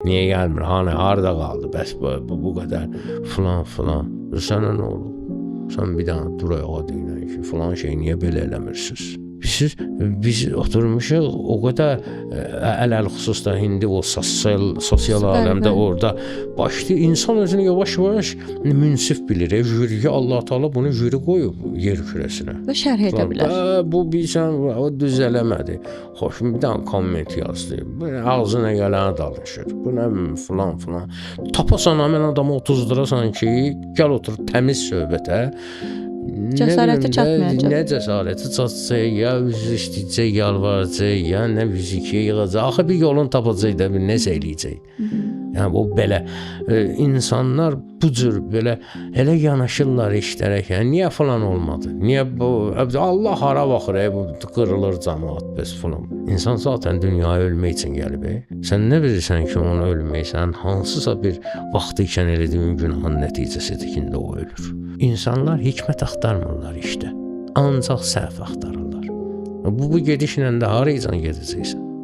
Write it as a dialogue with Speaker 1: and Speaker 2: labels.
Speaker 1: Niyə gəlmir? Hani harda qaldı? Bəs bu qədər filan. Sənə nə olub? Sən bir dənə dur ayağa deyinək ki, filan şey niyə belə eləmirsiniz? Biz oturmuşuq o qədər ələlxüsusda indi o sosial aləmdə orada başlayır insan özünü yavaş-yavaş münsif bilir. Jüriyə Allah Taala bunu jüri qoyub yer kürəsinə.
Speaker 2: Və şərh edə bilər.
Speaker 1: Bu bilsən o düz eləmədi. Xoş bir dənə komment yazdı. Ağzına gələni danışır. Bu nə filan. Tapasan həmin adamı 30 lirasan ki, gəl otur təmiz söhbətə.
Speaker 2: Cəsarəti çatmayacaq.
Speaker 1: Nə cəsarəti çatacaq, ya üzr istəyəcək, yalvaracaq, ya nə fiziki yığacaq. Axı bir yolun tapacaq da bir nəsə eləyəcək. Yəni o belə insanlar bu cür belə elə yanaşırlar işlərə ki, niyə falan olmadı? Niyə bu Allah hara baxır, bu qırılır cəmaət bəs falan. İnsan zaten dünyaya ölmək üçün gəlib. Sən nə bilirsən ki, onu ölməksən, hansısa bir vaxtı ikən elədiyin günahın nəticəsidir ki, o ölür. İnsanlar hikmət axtarmırlar işdə. Ancaq səhv axtarırlar. Bu gedişlə də haracan gedəcəksən?